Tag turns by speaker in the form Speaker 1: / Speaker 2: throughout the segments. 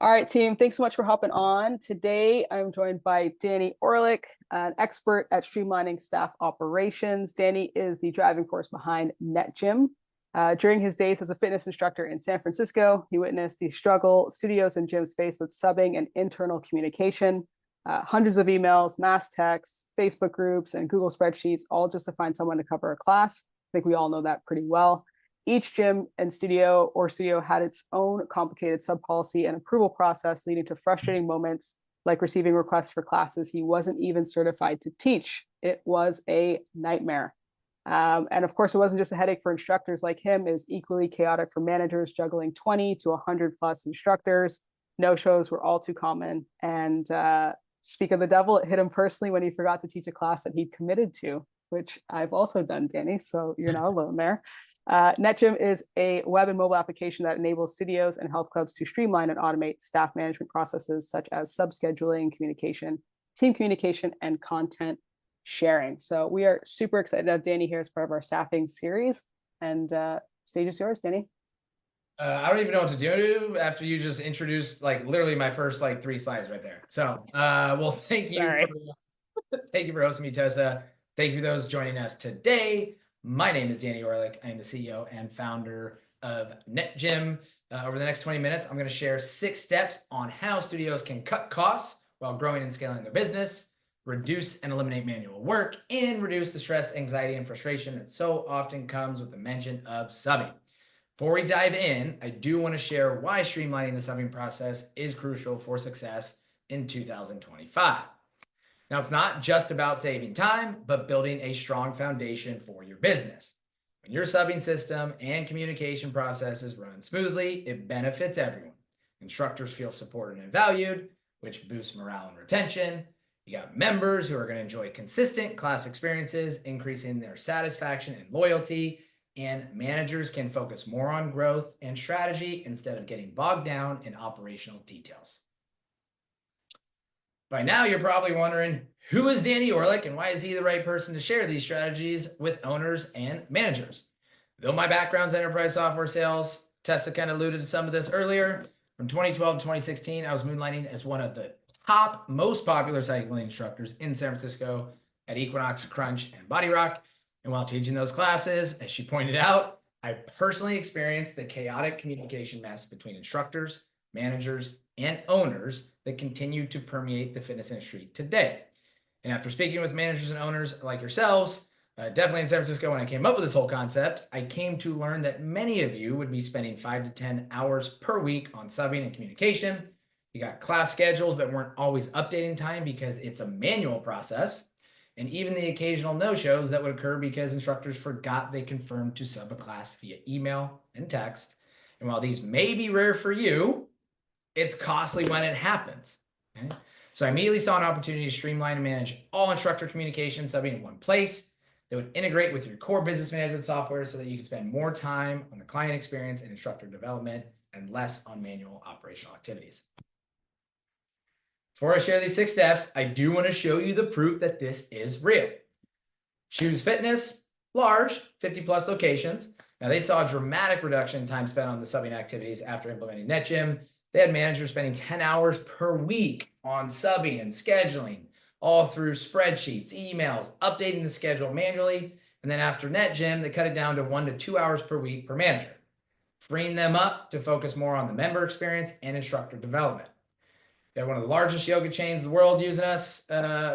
Speaker 1: All right, team, thanks so much for hopping on. Today, I'm joined by Danny Orlick, an expert at streamlining staff operations. Danny is the driving force behind NetGym. During his days as a fitness instructor in San Francisco, he witnessed the struggle studios and gyms face with subbing and internal communication. Hundreds of emails, mass texts, Facebook groups, and Google spreadsheets, all just to find someone to cover a class. I think we all know that pretty well. Each gym and studio had its own complicated sub-policy and approval process, leading to frustrating moments like receiving requests for classes he wasn't even certified to teach. It was a nightmare. And of course, it wasn't just a headache for instructors like him. It was equally chaotic for managers juggling 20 to 100 plus instructors. No-shows were all too common. And speak of the devil, it hit him personally when he forgot to teach a class that he'd committed to, which I've also done, Danny, so you're not alone there. NetGym is a web and mobile application that enables studios and health clubs to streamline and automate staff management processes such as sub-scheduling, communication, team communication, and content sharing. So we are super excited to have Danny here as part of our staffing series. And stage is yours, Danny.
Speaker 2: I don't even know what to do after you just introduced like literally my first like 3 slides right there. So, well, thank you. Thank you for hosting me, Tessa. Thank you for those joining us today. My name is Danny Orlick. I am the CEO and founder of NetGym. Over the next 20 minutes, I'm going to share 6 steps on how studios can cut costs while growing and scaling their business, reduce and eliminate manual work, and reduce the stress, anxiety, and frustration that so often comes with the mention of subbing. Before we dive in, I do want to share why streamlining the subbing process is crucial for success in 2025. Now, it's not just about saving time, but building a strong foundation for your business. When your subbing system and communication processes run smoothly, it benefits everyone. Instructors feel supported and valued, which boosts morale and retention. You got members who are going to enjoy consistent class experiences, increasing their satisfaction and loyalty, and managers can focus more on growth and strategy instead of getting bogged down in operational details. By now, you're probably wondering, who is Danny Orlick and why is he the right person to share these strategies with owners and managers? Though my background's enterprise software sales, Tessa kind of alluded to some of this earlier. From 2012 to 2016, I was moonlighting as one of the top most popular cycling instructors in San Francisco at Equinox, Crunch, and Body Rock. And while teaching those classes, as she pointed out, I personally experienced the chaotic communication mess between instructors, managers, and owners that continue to permeate the fitness industry today. And after speaking with managers and owners like yourselves, definitely in San Francisco when I came up with this whole concept, I came to learn that many of you would be spending 5 to 10 hours per week on subbing and communication. You got class schedules that weren't always updating time because it's a manual process, and even the occasional no-shows that would occur because instructors forgot they confirmed to sub a class via email and text. And while these may be rare for you, it's costly when it happens. Okay? So I immediately saw an opportunity to streamline and manage all instructor communication subbing in one place that would integrate with your core business management software so that you can spend more time on the client experience and instructor development and less on manual operational activities. Before I share these 6 steps, I do want to show you the proof that this is real. Choose Fitness, large, 50 plus locations. Now they saw a dramatic reduction in time spent on the subbing activities after implementing NetGym. They had managers spending 10 hours per week on subbing and scheduling, all through spreadsheets, emails, updating the schedule manually. And then after NetGym, they cut it down to 1 to 2 hours per week per manager, freeing them up to focus more on the member experience and instructor development. They had one of the largest yoga chains in the world using us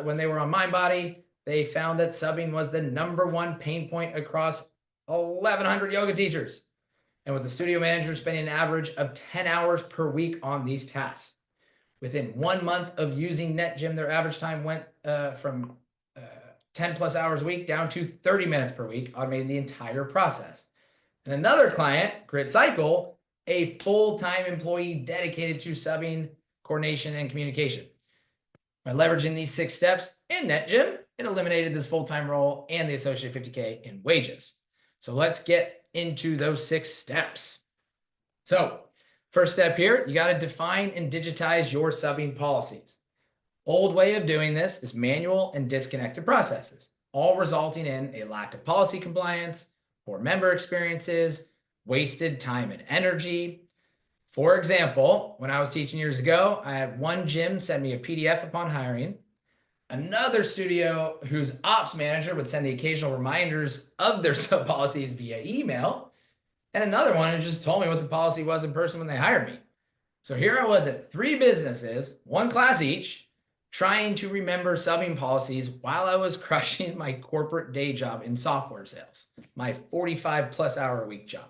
Speaker 2: when they were on MindBody. They found that subbing was the #1 pain point across 1,100 yoga teachers. And with the studio managers spending an average of 10 hours per week on these tasks. Within 1 month of using NetGym, their average time went from 10 plus hours a week down to 30 minutes per week, automating the entire process. And another client, Grit Cycle, a full-time employee dedicated to subbing, coordination, and communication. By leveraging these 6 steps in NetGym, it eliminated this full-time role and the associated 50K in wages. So let's get into those 6 steps. So first step here, you got to define and digitize your subbing policies. Old way of doing this is manual and disconnected processes, all resulting in a lack of policy compliance, poor member experiences, wasted time and energy. For example, when I was teaching years ago, I had one gym send me a PDF upon hiring. Another studio whose ops manager would send the occasional reminders of their sub policies via email. And another one who just told me what the policy was in person when they hired me. So here I was at 3 businesses, 1 class each, trying to remember subbing policies while I was crushing my corporate day job in software sales, my 45+ hour a week job.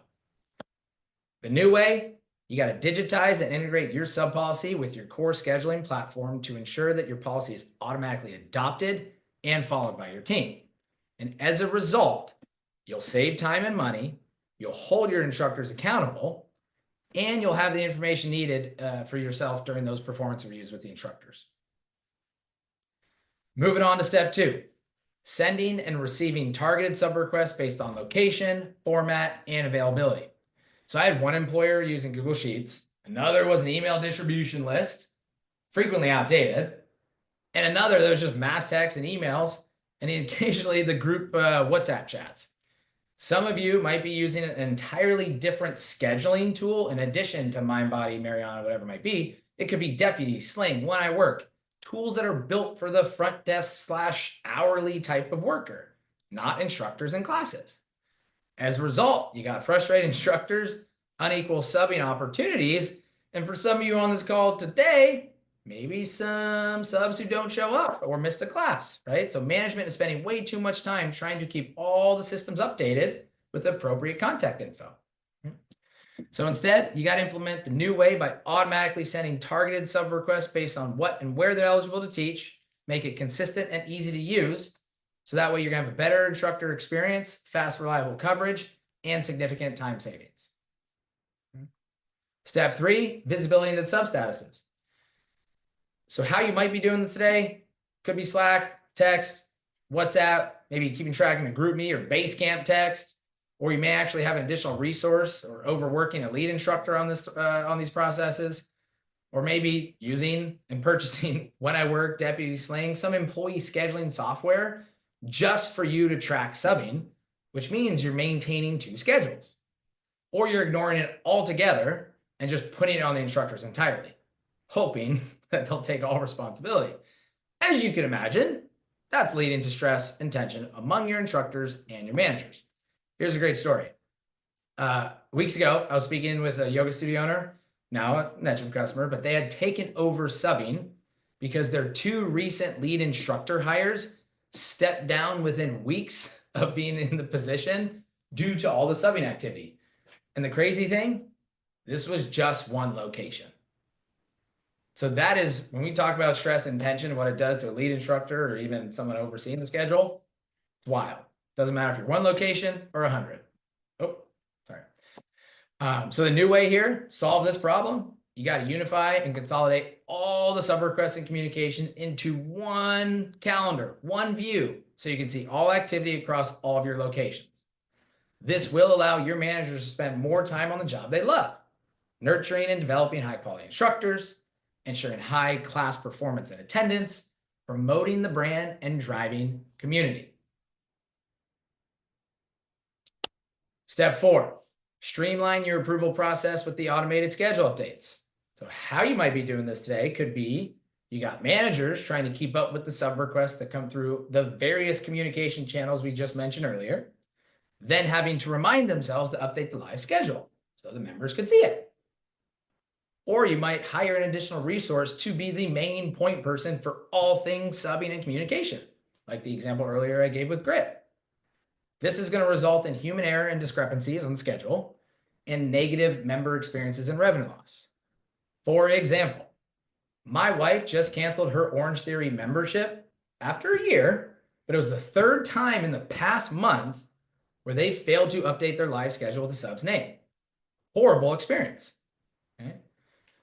Speaker 2: The new way, you got to digitize and integrate your sub policy with your core scheduling platform to ensure that your policy is automatically adopted and followed by your team. And as a result, you'll save time and money, you'll hold your instructors accountable, and you'll have the information needed for yourself during those performance reviews with the instructors. Moving on to step 2, sending and receiving targeted sub requests based on location, format, and availability. So I had one employer using Google Sheets, another was an email distribution list, frequently outdated, and another that was just mass text and emails, and occasionally the group WhatsApp chats. Some of you might be using an entirely different scheduling tool in addition to MindBody, Mariana, whatever it might be. It could be Deputy, Sling, When I Work, tools that are built for the front desk / hourly type of worker, not instructors and classes. As a result, you got frustrated instructors, unequal subbing opportunities, and for some of you on this call today, maybe some subs who don't show up or missed a class, right? So management is spending way too much time trying to keep all the systems updated with appropriate contact info. So instead, you got to implement the new way by automatically sending targeted sub requests based on what and where they're eligible to teach, make it consistent and easy to use. So that way you're going to have a better instructor experience, fast, reliable coverage, and significant time savings. Step 3, visibility into the sub statuses. So how you might be doing this today could be Slack, text, WhatsApp, maybe keeping track in a GroupMe or Basecamp text, or you may actually have an additional resource or overworking a lead instructor on this on these processes, or maybe using and purchasing When I Work, Deputy, Sling, some employee scheduling software just for you to track subbing, which means you're maintaining 2 schedules, or you're ignoring it altogether and just putting it on the instructors entirely, hoping that they'll take all responsibility. As you can imagine, that's leading to stress and tension among your instructors and your managers. Here's a great story. Weeks ago, I was speaking with a yoga studio owner, now a NetGym customer, but they had taken over subbing because their 2 recent lead instructor hires stepped down within weeks of being in the position due to all the subbing activity. And the crazy thing, this was just 1 location. So that is, when we talk about stress and tension, what it does to a lead instructor or even someone overseeing the schedule, it's wild. Doesn't matter if you're 1 location or 100. Oh, sorry. So the new way here, solve this problem. You got to unify and consolidate all the sub requests and communication into 1 calendar, 1 view, so you can see all activity across all of your locations. This will allow your managers to spend more time on the job they love, nurturing and developing high quality instructors, ensuring high class performance and attendance, promoting the brand, and driving community. Step 4, streamline your approval process with the automated schedule updates. So how you might be doing this today could be, you got managers trying to keep up with the sub requests that come through the various communication channels we just mentioned earlier, then having to remind themselves to update the live schedule so the members could see it. Or you might hire an additional resource to be the main point person for all things subbing and communication, like the example earlier I gave with Grit. This is going to result in human error and discrepancies on the schedule and negative member experiences and revenue loss. For example, my wife just canceled her Orange Theory membership after a year, but it was the 3rd time in the past month where they failed to update their live schedule with the sub's name. Horrible experience. Okay?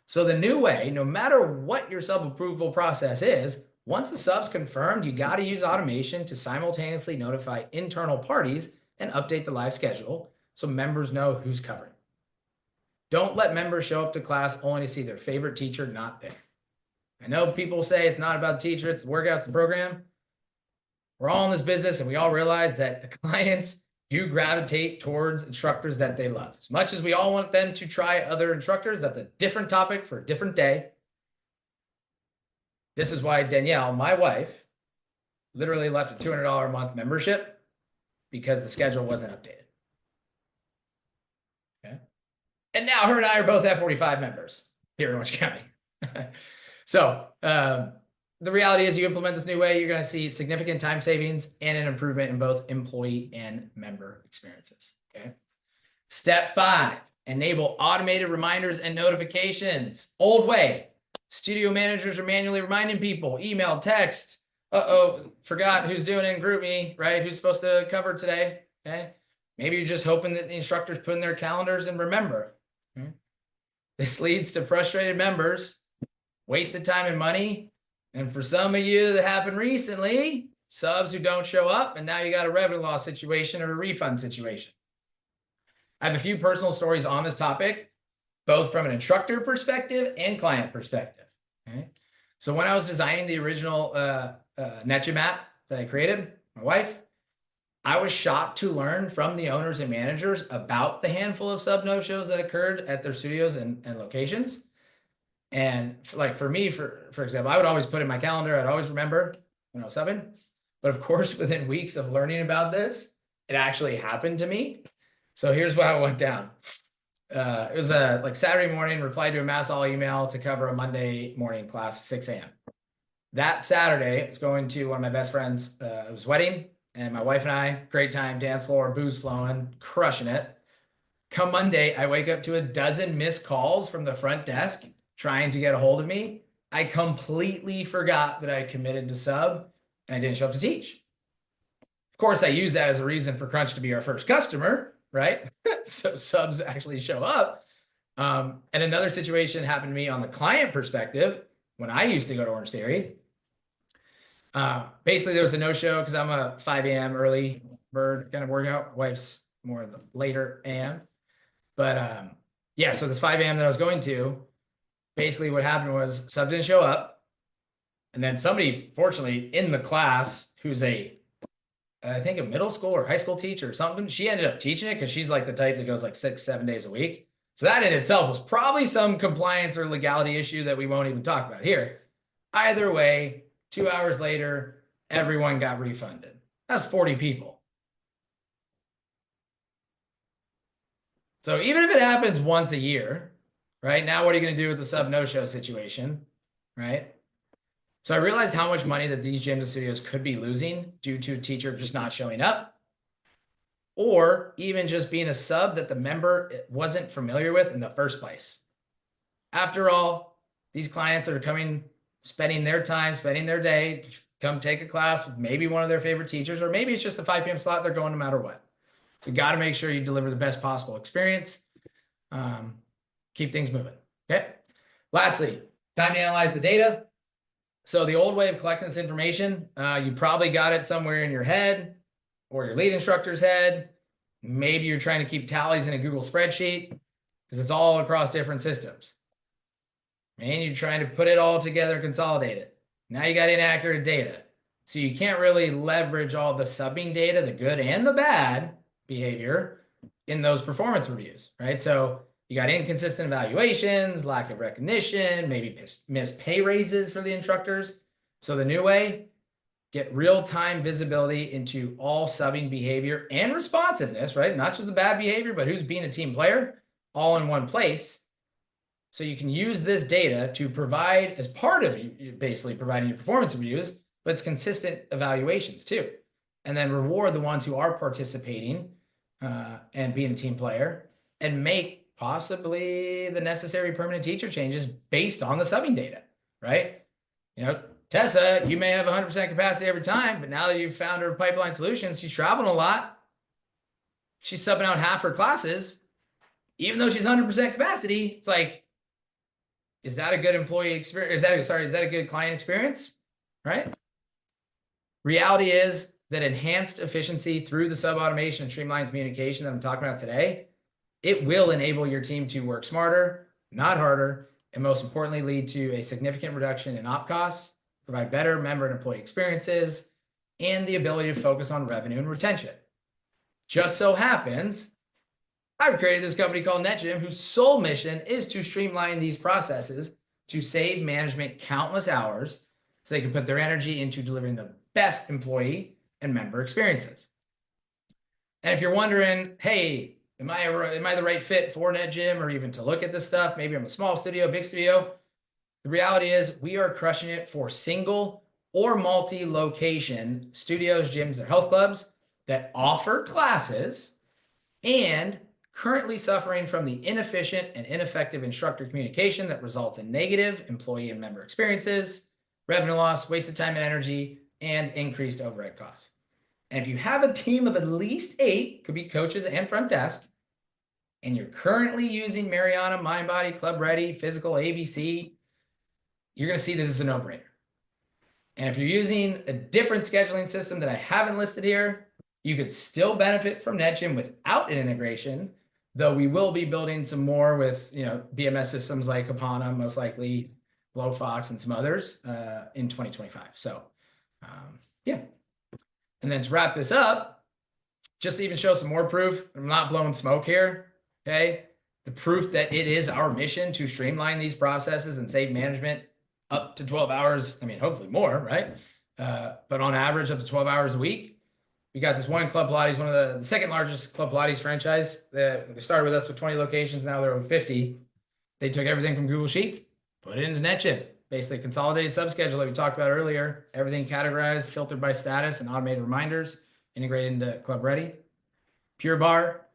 Speaker 2: So the new way, no matter what your sub approval process is, once the sub's confirmed, you got to use automation to simultaneously notify internal parties and update the live schedule so members know who's covering. Don't let members show up to class only to see their favorite teacher not there. I know people say it's not about the teacher, it's the workouts, the program. We're all in this business and we all realize that the clients do gravitate towards instructors that they love. As much as we all want them to try other instructors, that's a different topic for a different day. This is why Danielle, my wife, literally left a $200 a month membership because the schedule wasn't updated. Okay. And now her and I are both F45 members here in Orange County. So the reality is you implement this new way, you're going to see significant time savings and an improvement in both employee and member experiences. Okay. Step 5, enable automated reminders and notifications. Old way. Studio managers are manually reminding people, email, text. Forgot who's doing it in GroupMe, right? Who's supposed to cover today? Okay. Maybe you're just hoping that the instructors put in their calendars and remember. Okay. This leads to frustrated members, wasted time and money. And for some of you that happened recently, subs who don't show up, and now you got a revenue loss situation or a refund situation. I have a few personal stories on this topic, both from an instructor perspective and client perspective. Okay. So when I was designing the original NetGym app that I created, my wife, I was shocked to learn from the owners and managers about the handful of sub no-shows that occurred at their studios and locations. And like for me, for example, I would always put in my calendar, I'd always remember when I was subbing. But of course, within weeks of learning about this, it actually happened to me. So here's how it went down. It was like Saturday morning, replied to a mass all email to cover a Monday morning class at 6 a.m. That Saturday, I was going to one of my best friends, it was wedding, and my wife and I, great time, dance floor, booze flowing, crushing it. Come Monday, I wake up to a dozen missed calls from the front desk trying to get a hold of me. I completely forgot that I committed to sub and I didn't show up to teach. Of course, I use that as a reason for Crunch to be our first customer, right? So subs actually show up. And another situation happened to me on the client perspective when I used to go to Orange Theory. Basically, there was a no-show because I'm a 5 a.m. early bird kind of workout. Wife's more of the later a.m. But yeah, so this 5 a.m. that I was going to, basically what happened was sub didn't show up. And then somebody, fortunately, in the class who's I think a middle school or high school teacher or something, she ended up teaching it because she's like the type that goes like 6-7 days a week. So that in itself was probably some compliance or legality issue that we won't even talk about here. Either way, 2 hours later, everyone got refunded. That's 40 people. So even if it happens once a year, right? Now, what are you going to do with the sub no-show situation, right? So I realized how much money that these gyms and studios could be losing due to a teacher just not showing up, or even just being a sub that the member wasn't familiar with in the first place. After all, these clients are coming, spending their time, spending their day to come take a class with maybe one of their favorite teachers, or maybe it's just a 5 p.m. slot they're going no matter what. So you got to make sure you deliver the best possible experience. Keep things moving. Okay. Lastly, time to analyze the data. So the old way of collecting this information, you probably got it somewhere in your head or your lead instructor's head. Maybe you're trying to keep tallies in a Google spreadsheet because it's all across different systems. And you're trying to put it all together and consolidate it. Now you got inaccurate data. So you can't really leverage all the subbing data, the good and the bad behavior in those performance reviews, right? So you got inconsistent evaluations, lack of recognition, maybe missed pay raises for the instructors. So the new way, get real-time visibility into all subbing behavior and responsiveness, right? Not just the bad behavior, but who's being a team player, all in one place. So you can use this data to provide, as part of you basically providing your performance reviews, but it's consistent evaluations too. And then reward the ones who are participating and being a team player, and make possibly the necessary permanent teacher changes based on the subbing data, right? You know, Tessa, you may have 100% capacity every time, but now that you've found her pipeline solutions, she's traveling a lot. She's subbing out half her classes, even though she's 100% capacity. It's like, is that a good employee experience? Is that a good client experience, right? Reality is that enhanced efficiency through the sub automation and streamlined communication that I'm talking about today, it will enable your team to work smarter, not harder, and most importantly, lead to a significant reduction in op costs, provide better member and employee experiences, and the ability to focus on revenue and retention. Just so happens, I've created this company called NetGym, whose sole mission is to streamline these processes to save management countless hours so they can put their energy into delivering the best employee and member experiences. And if you're wondering, hey, am I the right fit for NetGym or even to look at this stuff? Maybe I'm a small studio, big studio. The reality is we are crushing it for single or multi-location studios, gyms, or health clubs that offer classes and currently suffering from the inefficient and ineffective instructor communication that results in negative employee and member experiences, revenue loss, wasted time and energy, and increased overhead costs. And if you have a team of at least 8, could be coaches and front desk, and you're currently using Mariana, MindBody, Club Ready, Physical, ABC, you're going to see that this is a no-brainer. And if you're using a different scheduling system that I haven't listed here, you could still benefit from NetGym without an integration, though we will be building some more with, BMS systems like Apana, most likely GlowFox and some others in 2025. So yeah. And then to wrap this up, just to even show some more proof, I'm not blowing smoke here, okay? The proof that it is our mission to streamline these processes and save management up to 12 hours, I mean, hopefully more, right? But on average, up to 12 hours a week. We got this one Club Pilates, one of the second largest Club Pilates franchise. They started with us with 20 locations. Now they're over 50. They took everything from Google Sheets, put it into NetGym, basically consolidated subschedule that we talked about earlier, everything categorized, filtered by status, and automated reminders, integrated into Club Ready. Pure Bar,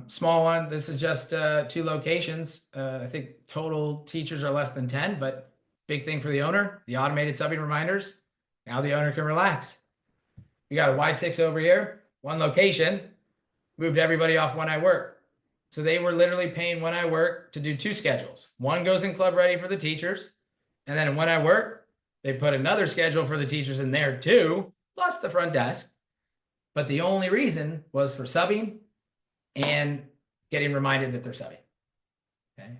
Speaker 2: small one. This is just 2 locations. I think total teachers are less than 10, but big thing for the owner, the automated subbing reminders. Now the owner can relax. We got a Y6 over here, 1 location, moved everybody off When I Work. So they were literally paying When I Work to do 2 schedules. One goes in Club Ready for the teachers. And then When I Work, they put another schedule for the teachers in there too, plus the front desk. But the only reason was for subbing and getting reminded that they're subbing. Okay.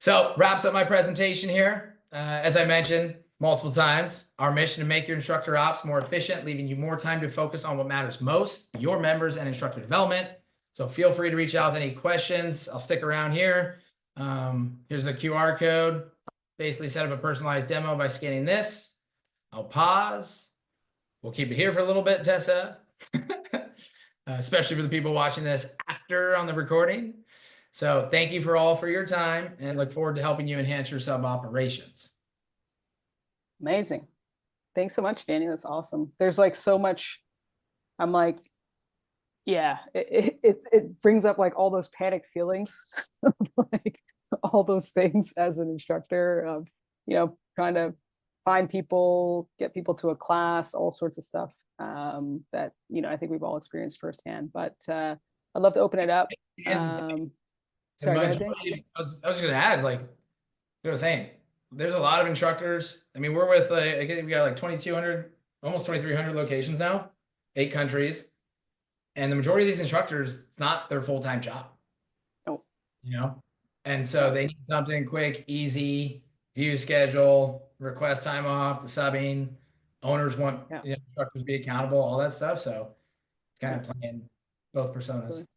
Speaker 2: So wraps up my presentation here. As I mentioned multiple times, our mission to make your instructor ops more efficient, leaving you more time to focus on what matters most, your members and instructor development. So feel free to reach out with any questions. I'll stick around here. Here's a QR code. Basically set up a personalized demo by scanning this. I'll pause. We'll keep it here for a little bit, Tessa, especially for the people watching this after on the recording. So thank you for your time and look forward to helping you enhance your sub operations.
Speaker 1: Amazing. Thanks so much, Danny. That's awesome. There's like so much. I'm like, yeah, it brings up like all those panic feelings, like all those things as an instructor of, trying to find people, get people to a class, all sorts of stuff that, I think we've all experienced firsthand. But I'd love to open it up. Sorry, go ahead, Danny.
Speaker 2: I was going to add, like I was saying, there's a lot of instructors. I mean, we're with, I think we got like 2,200, almost 2,300 locations now, 8 countries. And the majority of these instructors, it's not their full-time job.
Speaker 1: Oh.
Speaker 2: And so they need something quick, easy, view schedule, request time off, the subbing. Owners want instructors to be accountable, all that stuff. So it's kind of playing both personas.